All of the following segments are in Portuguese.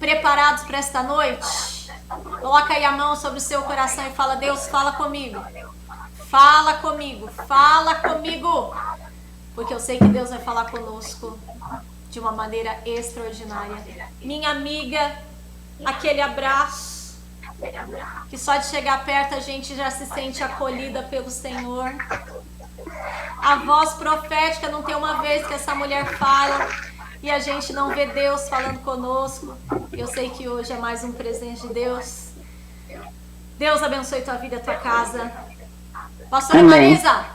Preparados para esta noite? Coloca aí a mão sobre o seu coração e fala: Deus, fala comigo. Fala comigo, fala comigo. Porque eu sei que Deus vai falar conosco de uma maneira extraordinária. Minha amiga, aquele abraço que só de chegar perto a gente já se sente acolhida pelo Senhor. A voz profética, não tem uma vez que essa mulher fala e a gente não vê Deus falando conosco. Eu sei que hoje é mais um presente de Deus. Deus abençoe tua vida, tua casa. Pastora Marisa,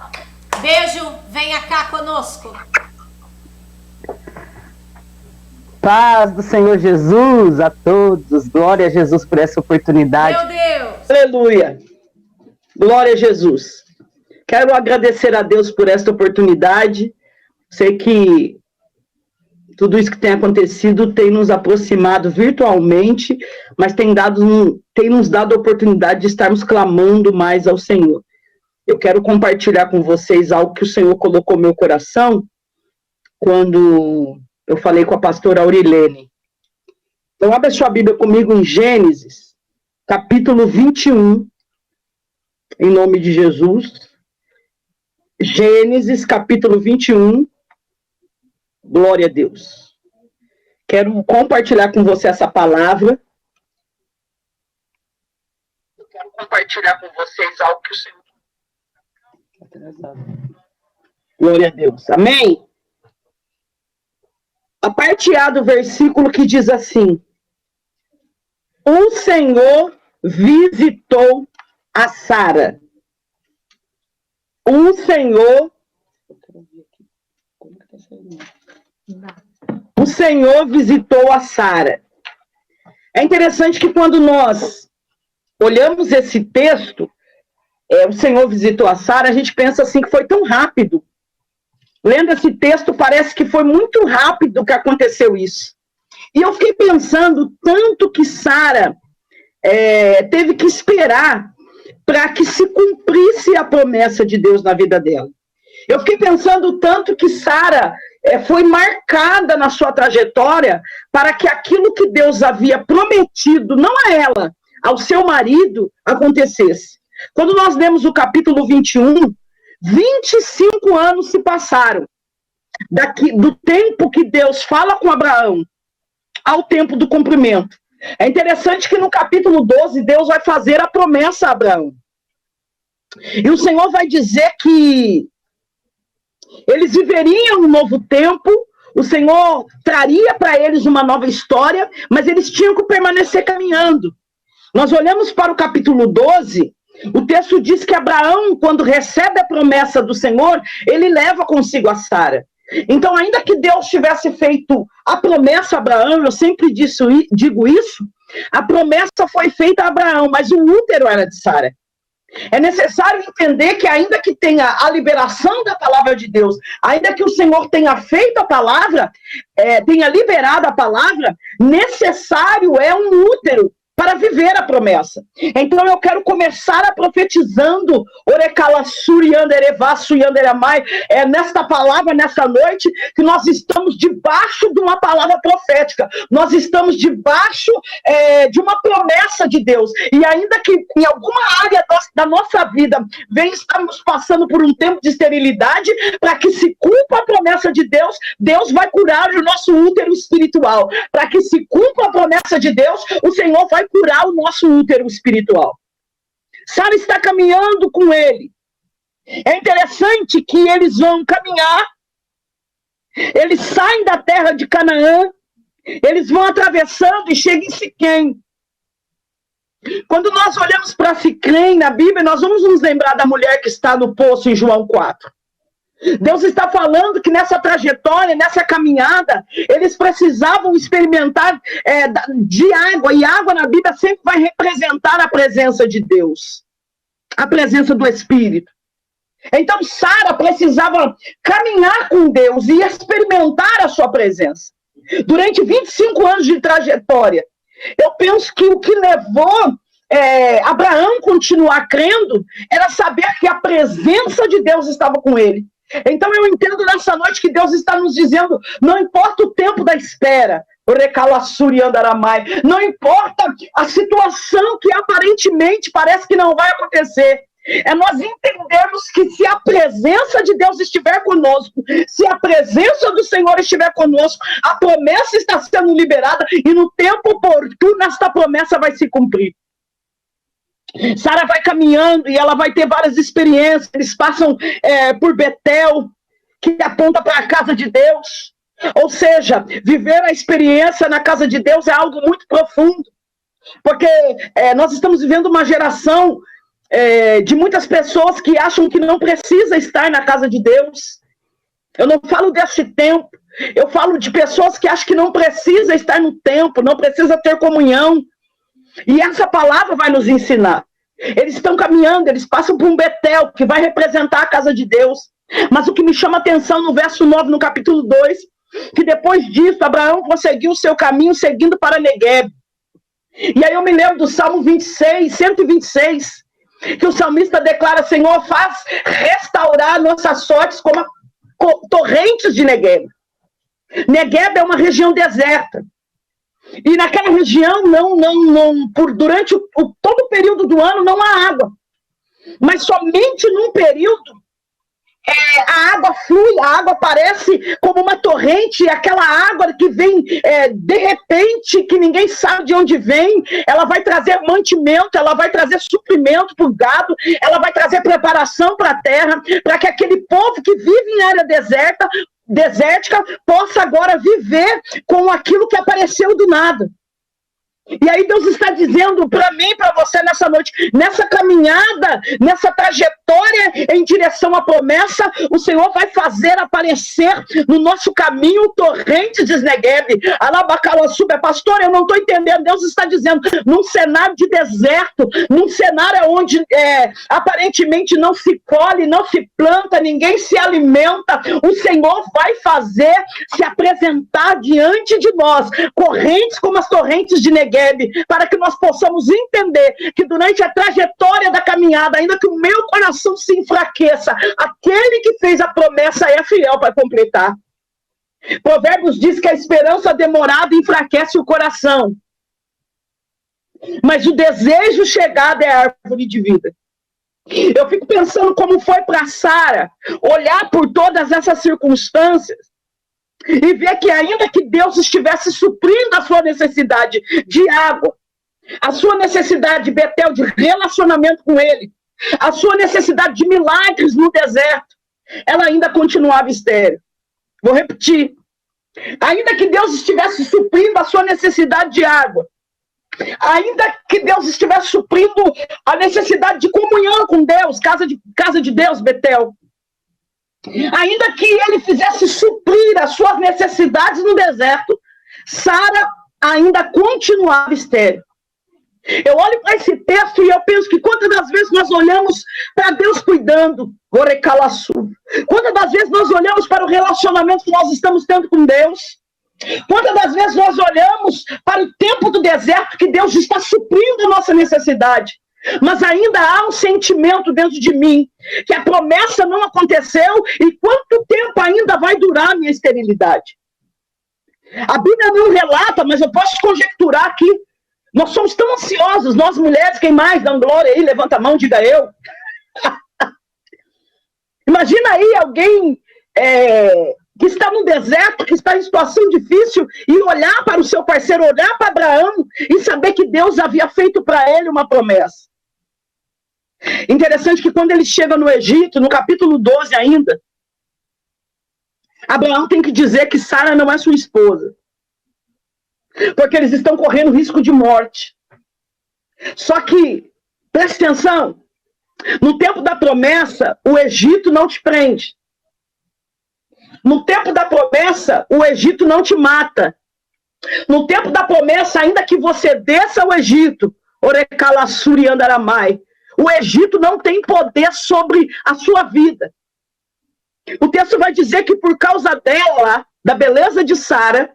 beijo, venha cá conosco. Paz do Senhor Jesus a todos. Glória a Jesus por essa oportunidade. Meu Deus. Aleluia. Glória a Jesus. Quero agradecer a Deus por esta oportunidade. Sei que tudo isso que tem acontecido tem nos aproximado virtualmente, mas tem nos dado a oportunidade de estarmos clamando mais ao Senhor. Eu quero compartilhar com vocês algo que o Senhor colocou no meu coração quando eu falei com a pastora Aurilene. Então, abre a sua Bíblia comigo em Gênesis, capítulo 21, em nome de Jesus. Gênesis, capítulo 21, glória a Deus. Quero compartilhar com você essa palavra. Eu quero compartilhar com vocês algo que o Senhor... Glória a Deus. Amém? A parte A do versículo que diz assim: o Senhor visitou a Sara. O Senhor... O Senhor visitou a Sara. É interessante que quando nós olhamos esse texto, o Senhor visitou a Sara, a gente pensa assim que foi tão rápido. Lendo esse texto, parece que foi muito rápido que aconteceu isso. E eu fiquei pensando tanto que Sara teve que esperar para que se cumprisse a promessa de Deus na vida dela. Eu fiquei pensando tanto que Sara foi marcada na sua trajetória para que aquilo que Deus havia prometido, não a ela, ao seu marido, acontecesse. Quando nós lemos o capítulo 21, 25 anos se passaram do tempo que Deus fala com Abraão ao tempo do cumprimento. É interessante que no capítulo 12, Deus vai fazer a promessa a Abraão. E o Senhor vai dizer que eles viveriam um novo tempo, o Senhor traria para eles uma nova história, mas eles tinham que permanecer caminhando. Nós olhamos para o capítulo 12, o texto diz que Abraão, quando recebe a promessa do Senhor, ele leva consigo a Sara. Então, ainda que Deus tivesse feito a promessa a Abraão, eu sempre digo isso, a promessa foi feita a Abraão, mas o útero era de Sara. É necessário entender que ainda que tenha a liberação da palavra de Deus, ainda que o Senhor tenha feito a palavra, tenha liberado a palavra, necessário é um útero para viver a promessa. Então eu quero começar profetizando nesta palavra, nessa noite, que nós estamos debaixo de uma palavra profética, nós estamos debaixo de uma promessa de Deus, e ainda que em alguma área da nossa vida estamos passando por um tempo de esterilidade, para que se cumpra a promessa de Deus, Deus vai curar o nosso útero espiritual. Para que se cumpra a promessa de Deus, o Senhor vai curar o nosso útero espiritual. Sara está caminhando com ele. É interessante que eles vão caminhar, eles saem da terra de Canaã, eles vão atravessando e chegam em Siquém. Quando nós olhamos para Siquém na Bíblia, nós vamos nos lembrar da mulher que está no poço em João 4. Deus está falando que nessa trajetória, nessa caminhada, eles precisavam experimentar de água, e água na Bíblia sempre vai representar a presença de Deus, a presença do Espírito. Então Sara precisava caminhar com Deus e experimentar a sua presença. Durante 25 anos de trajetória, eu penso que o que levou Abraão a continuar crendo era saber que a presença de Deus estava com ele. Então eu entendo nessa noite que Deus está nos dizendo, não importa o tempo da espera, Não importa a situação que aparentemente parece que não vai acontecer. É nós entendermos que se a presença de Deus estiver conosco, se a presença do Senhor estiver conosco, a promessa está sendo liberada e no tempo oportuno esta promessa vai se cumprir. Sara vai caminhando e ela vai ter várias experiências. Eles passam por Betel, que aponta para a casa de Deus. Ou seja, viver a experiência na casa de Deus é algo muito profundo. Porque nós estamos vivendo uma geração de muitas pessoas que acham que não precisa estar na casa de Deus. Eu não falo desse tempo. Eu falo de pessoas que acham que não precisa estar no templo, não precisa ter comunhão. E essa palavra vai nos ensinar. Eles estão caminhando, eles passam por um Betel, que vai representar a casa de Deus. Mas o que me chama a atenção no verso 9, no capítulo 2, que depois disso, Abraão prosseguiu o seu caminho, seguindo para Negueb. E aí eu me lembro do Salmo 126, que o salmista declara: Senhor, faz restaurar nossas sortes como torrentes de Negueb. Negueb é uma região deserta. E naquela região, durante todo o período do ano, não há água. Mas somente num período, a água flui, a água aparece como uma torrente, aquela água que vem de repente, que ninguém sabe de onde vem, ela vai trazer mantimento, ela vai trazer suprimento para o gado, ela vai trazer preparação para a terra, para que aquele povo que vive em área desértica possa agora viver com aquilo que apareceu do nada. E aí Deus está dizendo para mim e para você nessa noite, nessa caminhada, nessa trajetória em direção à promessa, o Senhor vai fazer aparecer no nosso caminho torrentes de Negueb. Pastor, eu não estou entendendo. Deus está dizendo, num cenário de deserto, num cenário onde aparentemente não se colhe, não se planta, ninguém se alimenta, o Senhor vai fazer se apresentar diante de nós, correntes como as torrentes de Negueb, para que nós possamos entender que durante a trajetória da caminhada, ainda que o meu coração se enfraqueça, aquele que fez a promessa é fiel para completar. Provérbios diz que a esperança demorada enfraquece o coração, mas o desejo chegado é a árvore de vida. Eu fico pensando como foi para Sara olhar por todas essas circunstâncias e ver que ainda que Deus estivesse suprindo a sua necessidade de água, a sua necessidade de Betel, de relacionamento com Ele, a sua necessidade de milagres no deserto, ela ainda continuava estéril. Vou repetir. Ainda que Deus estivesse suprindo a sua necessidade de água, ainda que Deus estivesse suprindo a necessidade de comunhão com Deus, casa de Deus, Betel, ainda que ele fizesse suprir as suas necessidades no deserto, Sara ainda continuava estéril. Eu olho para esse texto e eu penso que quantas das vezes nós olhamos para Deus cuidando, quantas das vezes nós olhamos para o relacionamento que nós estamos tendo com Deus, quantas das vezes nós olhamos para o tempo do deserto que Deus está suprindo a nossa necessidade, mas ainda há um sentimento dentro de mim que a promessa não aconteceu e quanto tempo ainda vai durar a minha esterilidade. A Bíblia não relata, mas eu posso conjecturar aqui. Nós somos tão ansiosos, nós mulheres, quem mais dá glória aí, levanta a mão, diga eu. Imagina aí alguém que está no deserto, que está em situação difícil, e olhar para o seu parceiro, olhar para Abraão e saber que Deus havia feito para ele uma promessa. Interessante que quando ele chega no Egito, no capítulo 12 ainda, Abraão tem que dizer que Sara não é sua esposa, porque eles estão correndo risco de morte. Só que, preste atenção, no tempo da promessa, o Egito não te prende. No tempo da promessa, o Egito não te mata. No tempo da promessa, ainda que você desça ao Egito, Orecalassuri Andaramai, o Egito não tem poder sobre a sua vida. O texto vai dizer que por causa dela, da beleza de Sara,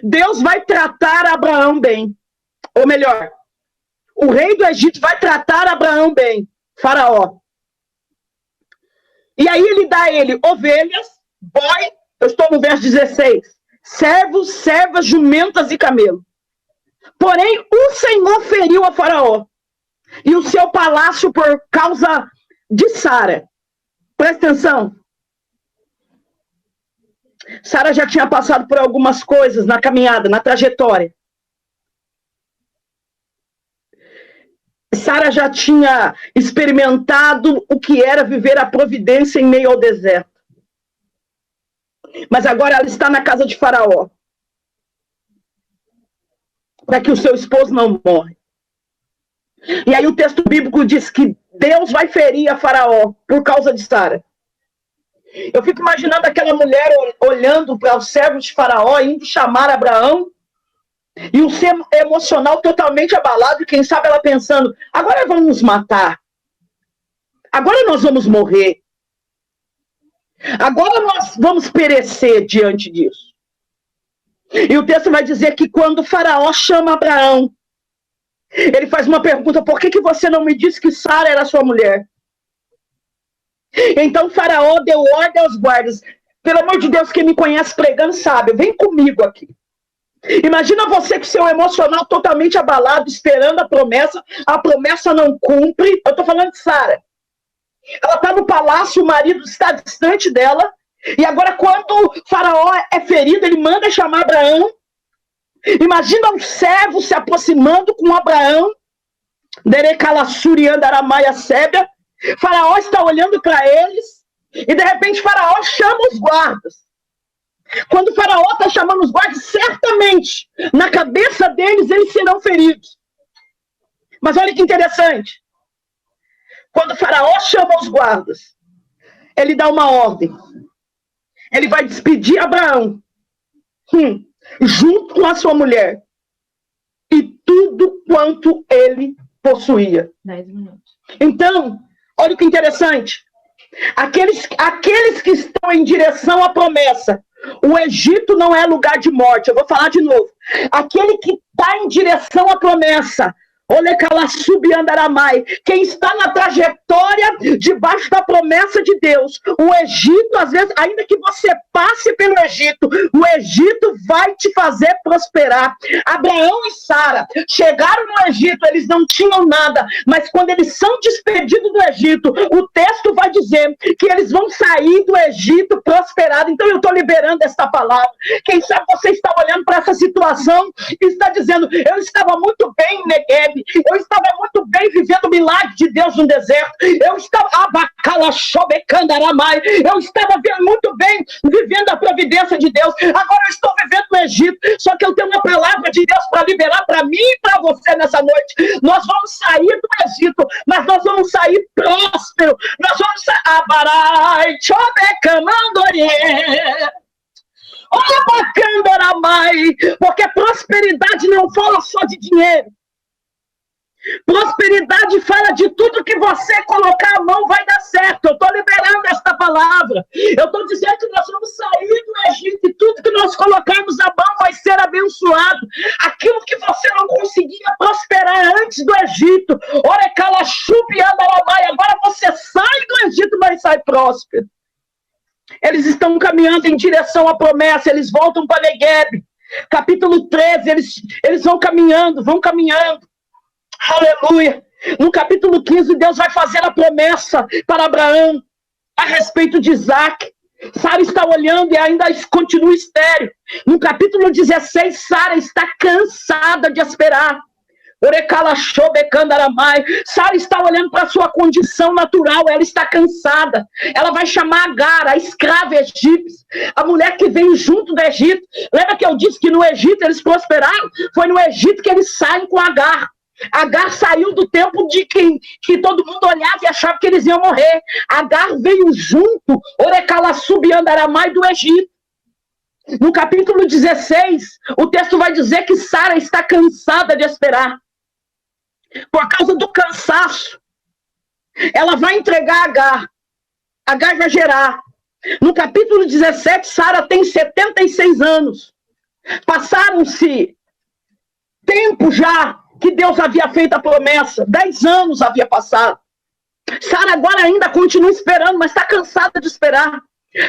Deus vai tratar Abraão bem. Ou melhor, o rei do Egito vai tratar Abraão bem, Faraó. E aí ele dá a ele ovelhas, boi, eu estou no verso 16, servos, servas, jumentas e camelo. Porém, o Senhor feriu a Faraó e o seu palácio por causa de Sara. Presta atenção. Sara já tinha passado por algumas coisas na caminhada, na trajetória. Sara já tinha experimentado o que era viver a providência em meio ao deserto. Mas agora ela está na casa de Faraó, para que o seu esposo não morre. E aí o texto bíblico diz que Deus vai ferir a Faraó por causa de Sara. Eu fico imaginando aquela mulher olhando para os servos de Faraó, indo chamar Abraão, e o ser emocional totalmente abalado, e quem sabe ela pensando, agora vamos nos matar. Agora nós vamos morrer. Agora nós vamos perecer diante disso. E o texto vai dizer que quando Faraó chama Abraão, ele faz uma pergunta: por que você não me disse que Sara era sua mulher? Então Faraó deu ordem aos guardas: pelo amor de Deus, quem me conhece pregando sabe, vem comigo aqui. Imagina você com seu emocional totalmente abalado, esperando a promessa não cumpre. Eu estou falando de Sara. Ela está no palácio, o marido está distante dela, e agora quando Faraó é ferido, ele manda chamar Abraão. Imagina um servo se aproximando com Abraão. Derecalassuri andaramaia sébia. Faraó está olhando para eles, e de repente Faraó chama os guardas. Quando Faraó está chamando os guardas, certamente, na cabeça deles, eles serão feridos. Mas olha que interessante. Quando Faraó chama os guardas, ele dá uma ordem. Ele vai despedir Abraão, junto com a sua mulher, e tudo quanto ele possuía. 10 minutos. Então, olha que interessante. Aqueles que estão em direção à promessa, o Egito não é lugar de morte. Eu vou falar de novo. Aquele que está em direção à promessa, quem está na trajetória debaixo da promessa de Deus, o Egito, às vezes, ainda que você passe pelo Egito, o Egito vai te fazer prosperar. Abraão e Sara chegaram no Egito, eles não tinham nada, mas quando eles são despedidos do Egito, o texto vai dizer que eles vão sair do Egito prosperados. Então eu estou liberando esta palavra. Quem sabe você está olhando para essa situação e está dizendo: eu estava muito bem em Negueb, eu estava muito bem vivendo o milagre de Deus no deserto, eu estava muito bem vivendo a providência de Deus, agora eu estou vivendo no Egito. Só que eu tenho uma palavra de Deus para liberar para mim e para você nessa noite. Nós vamos sair do Egito, mas nós vamos sair próspero. Nós vamos sair porque prosperidade não fala só de dinheiro. Prosperidade fala de tudo que você colocar a mão vai dar certo. Eu estou liberando esta palavra. Eu estou dizendo que nós vamos sair do Egito e tudo que nós colocarmos a mão vai ser abençoado. Aquilo que você não conseguia prosperar antes do Egito, agora você sai do Egito, mas sai próspero. Eles estão caminhando em direção à promessa, eles voltam para Negueb. Capítulo 13, eles vão caminhando. Aleluia. No capítulo 15, Deus vai fazer a promessa para Abraão a respeito de Isaac. Sara está olhando e ainda continua estéril. No capítulo 16, Sara está cansada de esperar. Sara está olhando para a sua condição natural, ela está cansada. Ela vai chamar Agar, a escrava egípcia, a mulher que veio junto do Egito. Lembra que eu disse que no Egito eles prosperaram? Foi no Egito que eles saem com Agar. Agar saiu do tempo de que todo mundo olhava e achava que eles iam morrer. Agar veio junto, do Egito. No capítulo 16, o texto vai dizer que Sara está cansada de esperar. Por causa do cansaço, ela vai entregar Agar. Agar vai gerar. No capítulo 17, Sara tem 76 anos. Passaram-se tempo já que Deus havia feito a promessa. 10 anos havia passado. Sara agora ainda continua esperando, mas está cansada de esperar.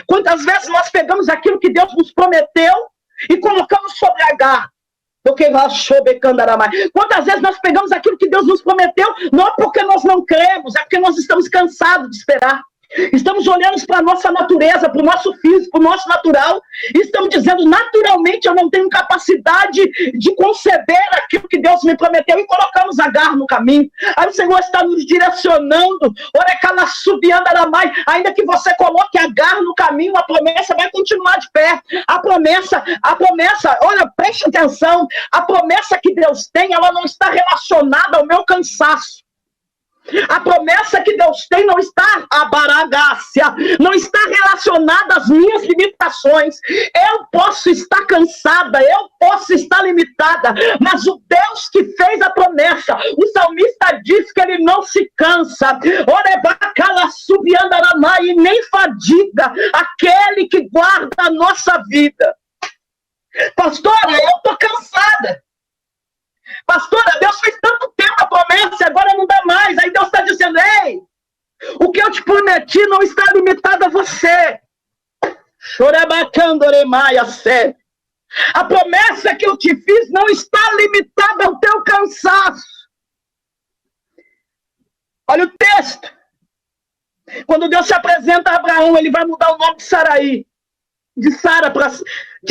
Quantas vezes nós pegamos aquilo que Deus nos prometeu e colocamos sobre Agar. Quantas vezes nós pegamos aquilo que Deus nos prometeu, não porque nós não cremos, é porque nós estamos cansados de esperar. Estamos olhando para a nossa natureza, para o nosso físico, para o nosso natural, e estamos dizendo, naturalmente eu não tenho capacidade de conceber aquilo que Deus me prometeu, e colocamos Agar no caminho. Aí o Senhor está nos direcionando, ainda que você coloque Agar no caminho, a promessa vai continuar de pé. A promessa, olha, preste atenção, a promessa que Deus tem, ela não está relacionada ao meu cansaço. A promessa que Deus tem não está a baragácia, não está relacionada às minhas limitações. Eu posso estar cansada, eu posso estar limitada, mas o Deus que fez a promessa, o salmista diz que ele não se cansa, e nem fadiga aquele que guarda a nossa vida. Pastora, eu estou cansada. Pastora, Deus fez tanto tempo a promessa, agora não dá mais. Aí Deus está dizendo, ei, o que eu te prometi não está limitado a você. A promessa que eu te fiz não está limitada ao teu cansaço. Olha o texto. Quando Deus se apresenta a Abraão, ele vai mudar o nome de Sarai. De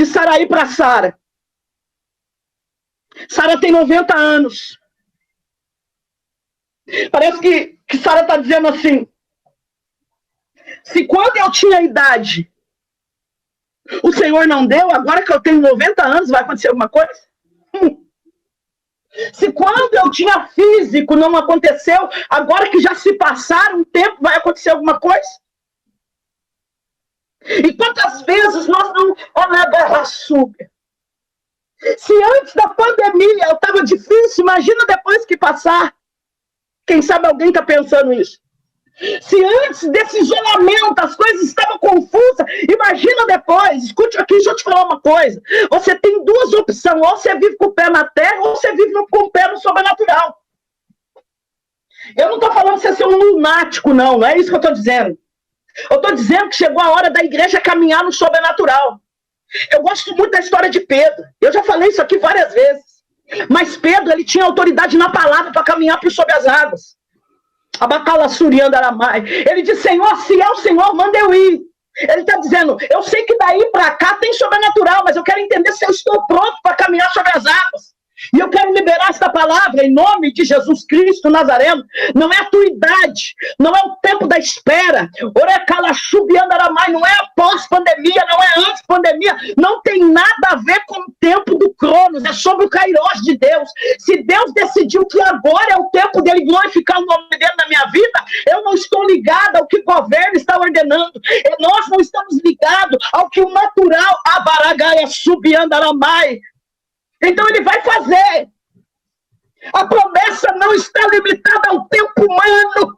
Sarai para Sara. Sara tem 90 anos. Parece que Sara está dizendo assim, se quando eu tinha idade, o Senhor não deu, agora que eu tenho 90 anos, vai acontecer alguma coisa? Se quando eu tinha físico não aconteceu, agora que já se passaram um tempo, vai acontecer alguma coisa? E quantas vezes nós não... Se antes da pandemia eu estava difícil, imagina depois que passar. Quem sabe alguém está pensando isso. Se antes desse isolamento as coisas estavam confusas, imagina depois. Escute aqui, deixa eu te falar uma coisa. Você tem duas opções, ou você vive com o pé na terra, ou você vive com o pé no sobrenatural. Eu não estou falando você ser um lunático, não é isso que eu estou dizendo. Eu estou dizendo que chegou a hora da igreja caminhar no sobrenatural. Eu gosto muito da história de Pedro. Eu já falei isso aqui várias vezes. Mas Pedro, ele tinha autoridade na palavra para caminhar por sobre as águas. Ele diz, Senhor, se é o Senhor, manda eu ir. Ele está dizendo, eu sei que daí para cá tem sobrenatural, mas eu quero entender se eu estou pronto para caminhar sobre as águas. E eu quero liberar esta palavra em nome de Jesus Cristo Nazareno. Não é a tua idade, não é o tempo da espera. Não é após pandemia, não é antes pandemia. Não tem nada a ver com o tempo do Cronos, é sobre o Kairos de Deus. Se Deus decidiu que agora é o tempo dele glorificar o nome dele na minha vida, eu não estou ligado ao que o governo está ordenando. Nós não estamos ligados ao que o natural, então ele vai fazer. A promessa não está limitada ao tempo humano.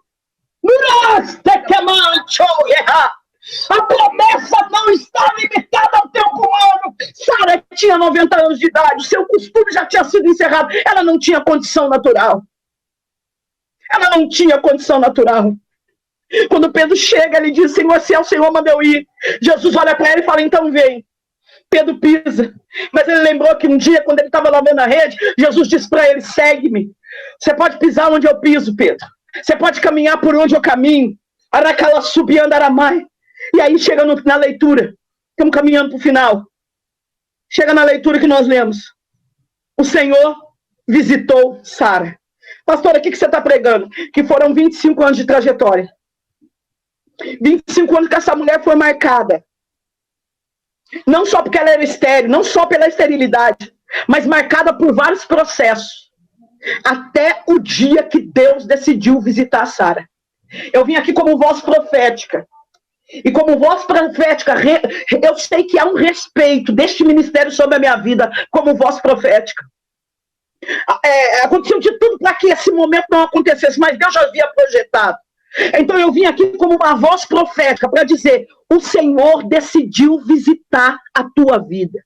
A promessa não está limitada ao tempo humano. Sara tinha 90 anos de idade, o seu costume já tinha sido encerrado. Ela não tinha condição natural. Ela não tinha condição natural. Quando Pedro chega, ele diz, Senhor, se é o Senhor, manda eu ir. Jesus olha para ele e fala, então vem. Pedro pisa, mas ele lembrou que um dia, quando ele estava lavando a rede, Jesus disse para ele, segue-me. Você pode pisar onde eu piso, Pedro. Você pode caminhar por onde eu caminho. Aracala subiando aramai. E aí chega na leitura. Estamos caminhando para o final. Chega na leitura que nós lemos. O Senhor visitou Sara. Pastora, o que você está pregando? Que foram 25 anos de trajetória. 25 anos que essa mulher foi marcada. Não só porque ela era estéril, não só pela esterilidade, mas marcada por vários processos. Até o dia que Deus decidiu visitar Sara. Eu vim aqui como voz profética. E como voz profética, eu sei que há um respeito deste ministério sobre a minha vida como voz profética. Aconteceu de tudo para que esse momento não acontecesse, mas Deus já havia projetado. Então eu vim aqui como uma voz profética para dizer, o Senhor decidiu visitar a tua vida.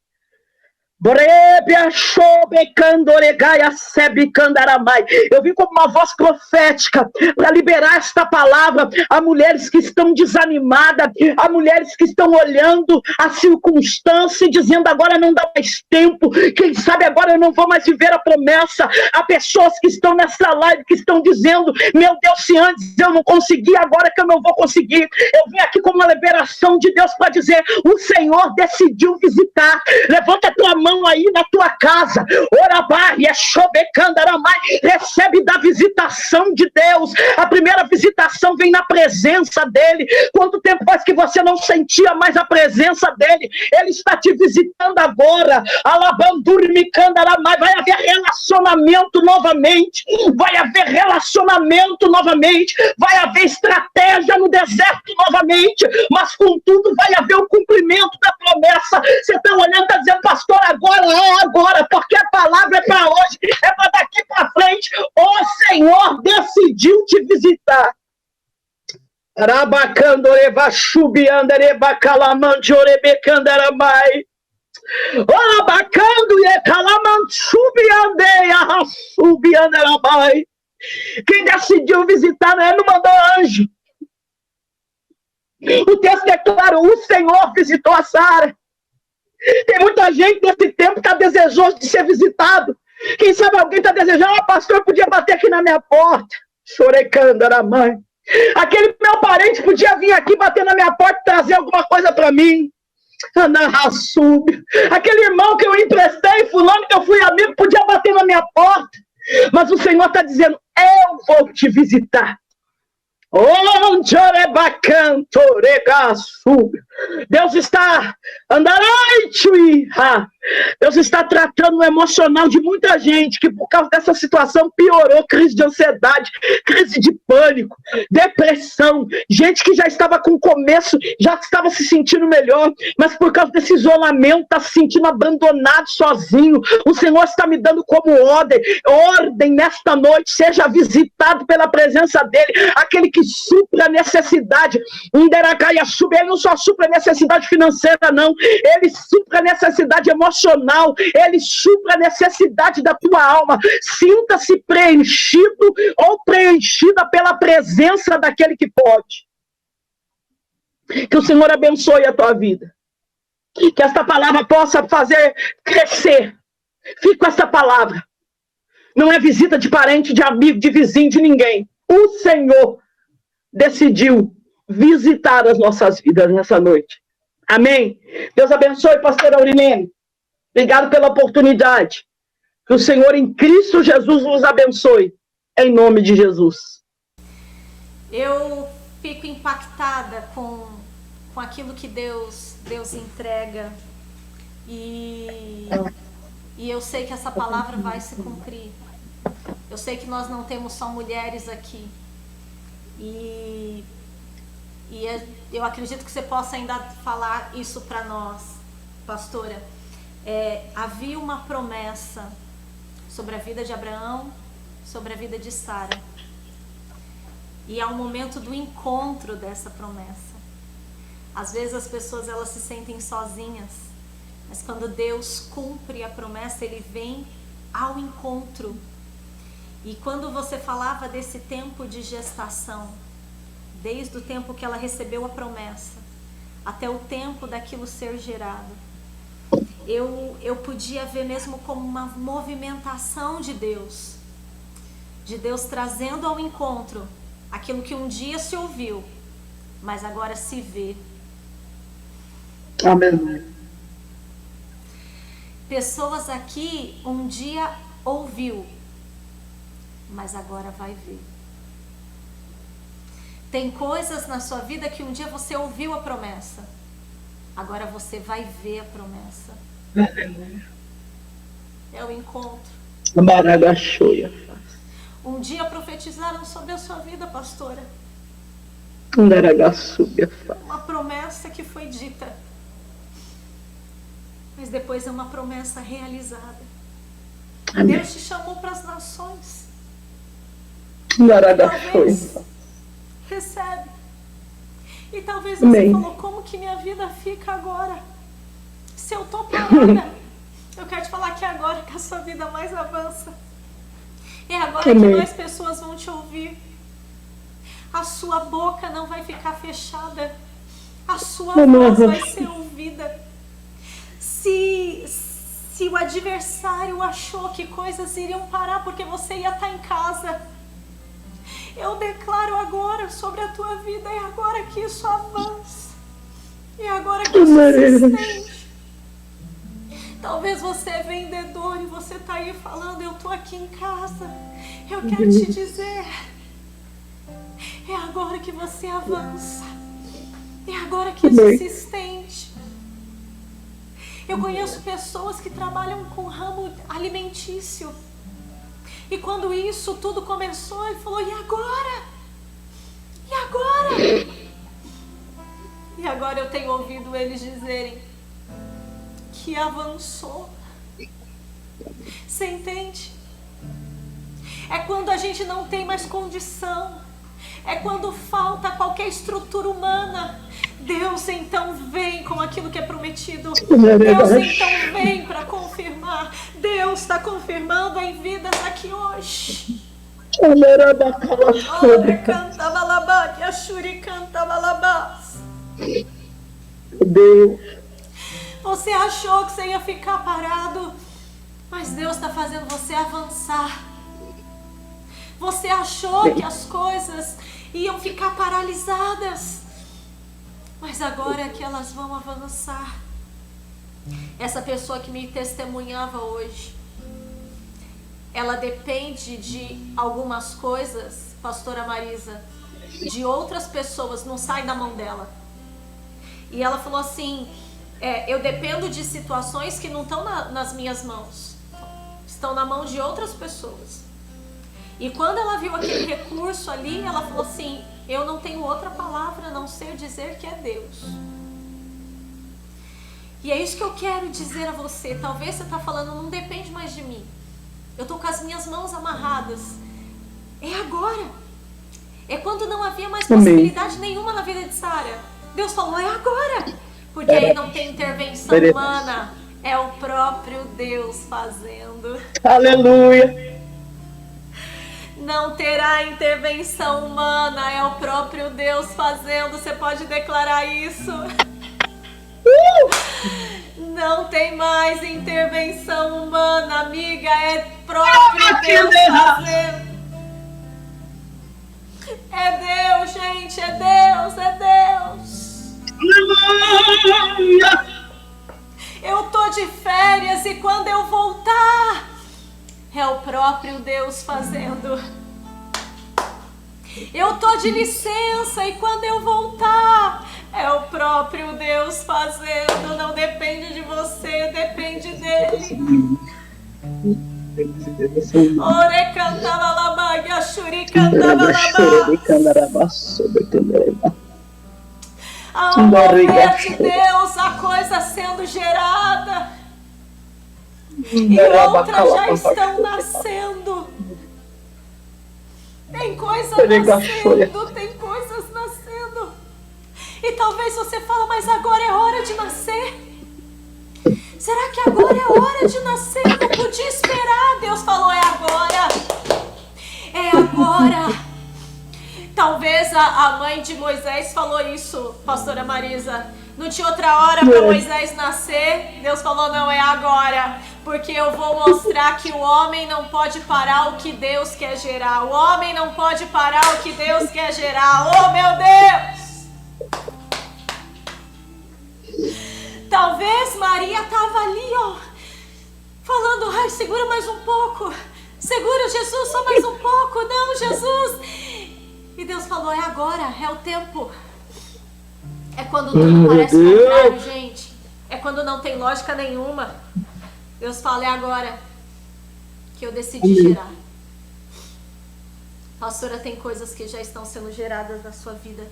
Eu vim como uma voz profética para liberar esta palavra a mulheres que estão desanimadas, a mulheres que estão olhando a circunstância e dizendo agora não dá mais tempo, quem sabe agora eu não vou mais viver a promessa. Há pessoas que estão nessa live que estão dizendo, meu Deus, se antes eu não consegui, agora que eu não vou conseguir. Eu vim aqui com uma liberação de Deus para dizer, o Senhor decidiu visitar. Levanta a tua mão aí na tua casa, recebe da visitação de Deus. A primeira visitação vem na presença dele. Quanto tempo faz que você não sentia mais a presença dele? Ele está te visitando agora. Vai haver relacionamento novamente, vai haver relacionamento novamente, vai haver estratégia no deserto novamente, mas contudo vai haver o cumprimento da promessa. Você está olhando, está dizendo, pastor, agora, porque a palavra é para hoje, é para daqui para frente. O Senhor decidiu te visitar. Quem decidiu visitar, né? Não mandou anjo. O texto declara, o Senhor visitou a Sara. Tem muita gente nesse tempo que está desejoso de ser visitado. Quem sabe alguém está desejando, pastor, podia bater aqui na minha porta. Mãe. Aquele meu parente podia vir aqui bater na minha porta e trazer alguma coisa para mim. Aquele irmão que eu emprestei, fulano que eu fui amigo, podia bater na minha porta. Mas o Senhor está dizendo, eu vou te visitar. Deus está Deus está tratando o emocional de muita gente que por causa dessa situação piorou, crise de ansiedade, crise de pânico, depressão, gente que já estava com começo, já estava se sentindo melhor, mas por causa desse isolamento está se sentindo abandonado, sozinho. O Senhor está me dando como ordem nesta noite, seja visitado pela presença dele, aquele que supra a necessidade. Ele não só supra a necessidade financeira, não, ele supra a necessidade emocional, ele supra a necessidade da tua alma. Sinta-se preenchido ou preenchida pela presença daquele que pode. Que o Senhor abençoe a tua vida, que esta palavra possa fazer crescer. Fique com essa palavra. Não é visita de parente, de amigo, de vizinho, de ninguém. O Senhor decidiu visitar as nossas vidas nessa noite. Amém? Deus abençoe, pastora Aurilene. Obrigado pela oportunidade. Que o Senhor em Cristo Jesus nos abençoe. Em nome de Jesus. Eu fico impactada com aquilo que Deus entrega. E eu sei que essa palavra vai se cumprir. Eu sei que nós não temos só mulheres aqui. E eu acredito que você possa ainda falar isso para nós, pastora. Havia uma promessa sobre a vida de Abraão, sobre a vida de Sara. E é o momento do encontro dessa promessa. Às vezes as pessoas elas se sentem sozinhas, mas quando Deus cumpre a promessa, Ele vem ao encontro. E quando você falava desse tempo de gestação, desde o tempo que ela recebeu a promessa, até o tempo daquilo ser gerado, eu podia ver mesmo como uma movimentação de Deus trazendo ao encontro aquilo que um dia se ouviu, mas agora se vê. Amém. Pessoas aqui um dia ouviu, mas agora vai ver. Tem coisas na sua vida que um dia você ouviu a promessa, agora você vai ver a promessa. É o encontro. Um dia profetizaram sobre a sua vida, pastora. Uma promessa que foi dita, mas depois é uma promessa realizada. Amém. Deus te chamou para as nações. Talvez recebe. E talvez você falou, como que minha vida fica agora? Se eu tô parada, Eu quero te falar que é agora que a sua vida mais avança. É agora que mais pessoas vão te ouvir. A sua boca não vai ficar fechada. A sua voz vai ser ouvida. Se o adversário achou que coisas iriam parar porque você ia estar em casa, eu declaro agora sobre a tua vida, é agora que isso avança. É agora que isso se estende. Talvez você é vendedor e você está aí falando, eu estou aqui em casa. Eu quero te dizer, é agora que você avança. É agora que isso se estende. Eu conheço pessoas que trabalham com ramo alimentício. E quando isso tudo começou, ele falou, e agora? E agora? E agora eu tenho ouvido eles dizerem que avançou. Você entende? É quando a gente não tem mais condição. É quando falta qualquer estrutura humana. Deus então vem com aquilo que é prometido. Deus então vem para confirmar. Deus está confirmando em vidas aqui hoje. Deus. Você achou que você ia ficar parado, mas Deus está fazendo você avançar. Você achou que as coisas iam ficar paralisadas, mas agora é que elas vão avançar. Essa pessoa que me testemunhava hoje, ela depende de algumas coisas, pastora Marisa, de outras pessoas, não sai da mão dela. E ela falou assim, eu dependo de situações que não estão nas minhas mãos, estão na mão de outras pessoas. E quando ela viu aquele recurso ali, ela falou assim, eu não tenho outra palavra a não ser dizer que é Deus. E é isso que eu quero dizer a você. Talvez você está falando, não depende mais de mim. Eu estou com as minhas mãos amarradas. É agora. É quando não havia mais possibilidade nenhuma na vida de Sara. Deus falou, é agora. Porque aí não tem intervenção humana. É o próprio Deus fazendo. Aleluia. Não terá intervenção humana, é o próprio Deus fazendo. Você pode declarar isso? Não tem mais intervenção humana, amiga, é próprio Deus fazendo. É Deus, gente, é Deus, é Deus. Eu tô de férias e quando eu voltar, é o próprio Deus fazendo. Eu tô de licença e quando eu voltar, é o próprio Deus fazendo. Não depende de você, depende dele. Ore cantava labá, yashuri cantava labá. Ao mover de Deus, a coisa sendo gerada. E outras já estão nascendo. Tem coisas nascendo, tem coisas nascendo. E talvez você fala, mas agora é hora de nascer. Será que agora é hora de nascer? Eu não podia esperar. Deus falou, é agora. É agora. Talvez a mãe de Moisés falou isso, pastora Marisa. Não tinha outra hora para Moisés nascer. Deus falou, não, é agora. Porque eu vou mostrar que o homem não pode parar o que Deus quer gerar. O homem não pode parar o que Deus quer gerar. Oh, meu Deus! Talvez Maria estava ali, ó, falando, ai, segura mais um pouco. Segura, Jesus, só mais um pouco. Não, Jesus. E Deus falou, é agora, é o tempo. É quando tudo parece contrário, gente. É quando não tem lógica nenhuma. Deus fala, é agora que eu decidi gerar. Pastora, tem coisas que já estão sendo geradas na sua vida.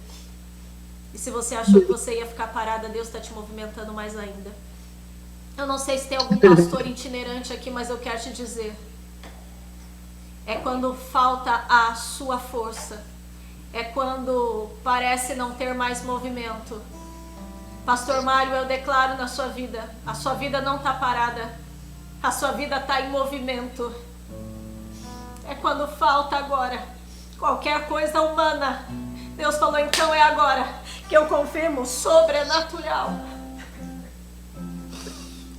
E se você achou que você ia ficar parada, Deus está te movimentando mais ainda. Eu não sei se tem algum pastor itinerante aqui, mas eu quero te dizer. É quando falta a sua força. É quando parece não ter mais movimento. Pastor Mário, eu declaro na sua vida, a sua vida não está parada. A sua vida está em movimento. É quando falta agora qualquer coisa humana. Deus falou, então é agora que eu confirmo o sobrenatural.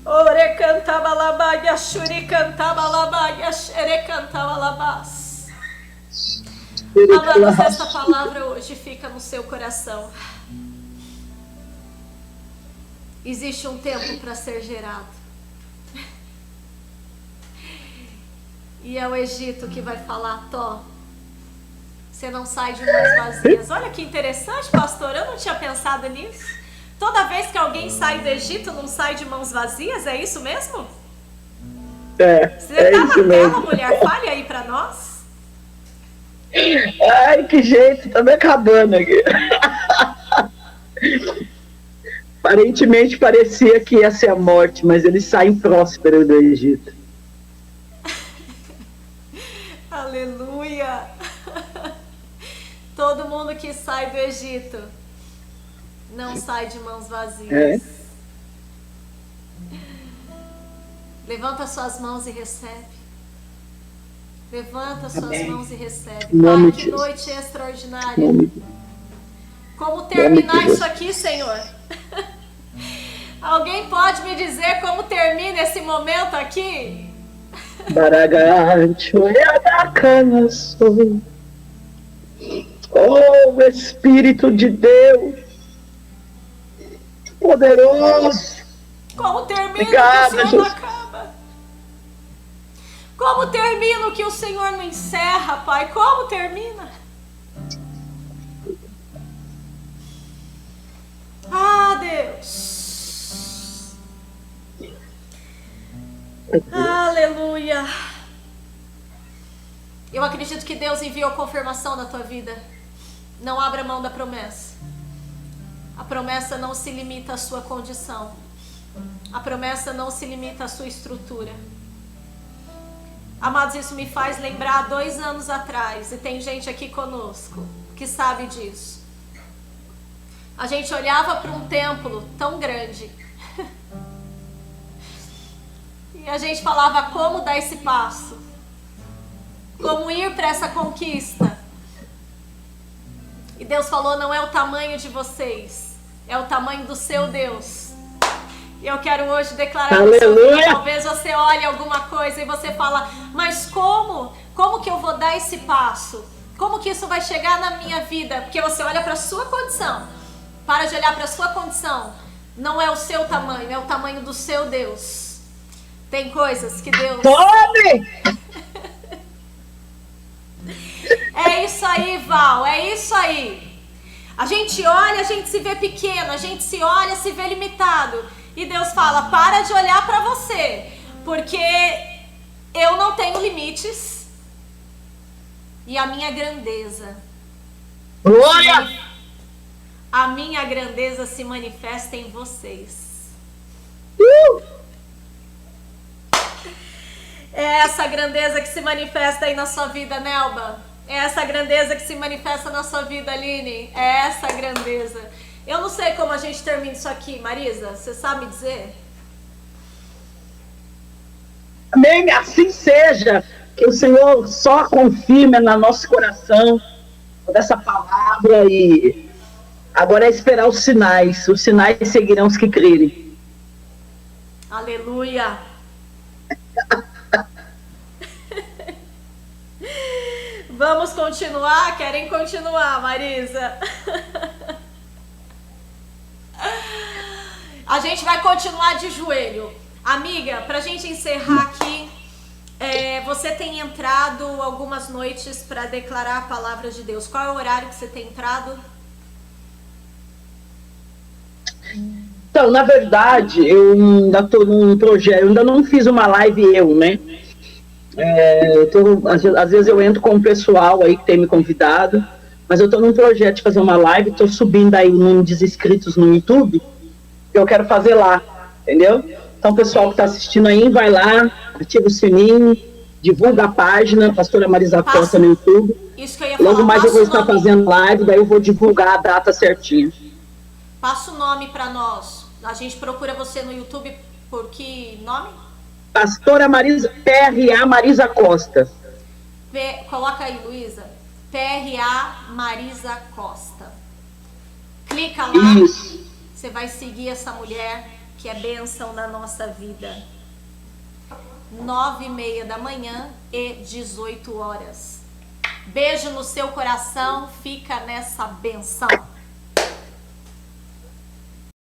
Ore cantava labaga, shuri cantava labaga, xere cantava labás. Amados, esta palavra hoje fica no seu coração. Existe um tempo para ser gerado. E é o Egito que vai falar, Tó, você não sai de mãos vazias. Olha que interessante, pastor, eu não tinha pensado nisso. Toda vez que alguém sai do Egito, não sai de mãos vazias, é isso mesmo? Você tá isso na mesmo. tela, mulher? Fale aí pra nós. Ai, que jeito, tá me acabando aqui. Aparentemente parecia que ia ser a morte, mas eles saem prósperos do Egito. Aleluia! Todo mundo que sai do Egito não sai de mãos vazias. Levanta suas mãos e recebe. Levanta suas mãos e recebe. Pai, que noite extraordinária. Como terminar isso aqui, Senhor? Alguém pode me dizer como termina esse momento aqui? Baragancho é bacana, sou. Oh, Espírito de Deus, poderoso. Como termina Obrigado, que o Senhor não Jesus. acaba? Como termina o que o Senhor não encerra, Pai? Como termina? Ah, Deus. Aleluia. Eu acredito que Deus enviou confirmação na tua vida. Não abra mão da promessa. A promessa não se limita à sua condição. A promessa não se limita à sua estrutura. Amados, isso me faz lembrar 2 anos atrás, e tem gente aqui conosco que sabe disso. A gente olhava para um templo tão grande e a gente falava como dar esse passo, como ir para essa conquista. E Deus falou, não é o tamanho de vocês, é o tamanho do seu Deus. E eu quero hoje declarar no seu vida, talvez você olhe alguma coisa e você fala, mas como? Como que eu vou dar esse passo? Como que isso vai chegar na minha vida? Porque você olha para a sua condição. Para de olhar para a sua condição. Não é o seu tamanho, é o tamanho do seu Deus. Tem coisas que Deus... Tome! É isso aí, Val, é isso aí. A gente olha, a gente se vê pequeno, a gente se olha, se vê limitado. E Deus fala, para de olhar para você, porque eu não tenho limites. E a minha grandeza... Glória! A minha grandeza se manifesta em vocês. É essa grandeza que se manifesta aí na sua vida, Nelba. É essa grandeza que se manifesta na sua vida, Aline. É essa grandeza. Eu não sei como a gente termina isso aqui, Marisa. Você sabe dizer? Amém, assim seja. Que o Senhor só confirme no nosso coração toda essa palavra e... Agora é esperar os sinais seguirão os que crerem. Aleluia. Vamos continuar? Querem continuar, Marisa? A gente vai continuar de joelho. Amiga, pra gente encerrar aqui, você tem entrado algumas noites para declarar a palavra de Deus. Qual é o horário que você tem entrado? Então, na verdade, eu ainda estou num projeto, eu ainda não fiz uma live né? Às vezes eu entro com o pessoal aí que tem me convidado, mas eu estou num projeto de fazer uma live, estou subindo aí o número de inscritos no YouTube, que eu quero fazer lá, entendeu? Então, o pessoal que está assistindo aí, vai lá, ativa o sininho, divulga a página, Pastora Marisa Costa no YouTube. Isso que eu ia falar. Logo mais eu vou estar fazendo live, daí eu vou divulgar a data certinha. Passa o nome para nós. A gente procura você no YouTube por que nome? Pastora Marisa, PRA Marisa Costa. Coloca aí, Luísa. PRA Marisa Costa. Clica lá. Isso. Você vai seguir essa mulher que é bênção na nossa vida. 9h30 da manhã e 18 horas. Beijo no seu coração. Fica nessa benção.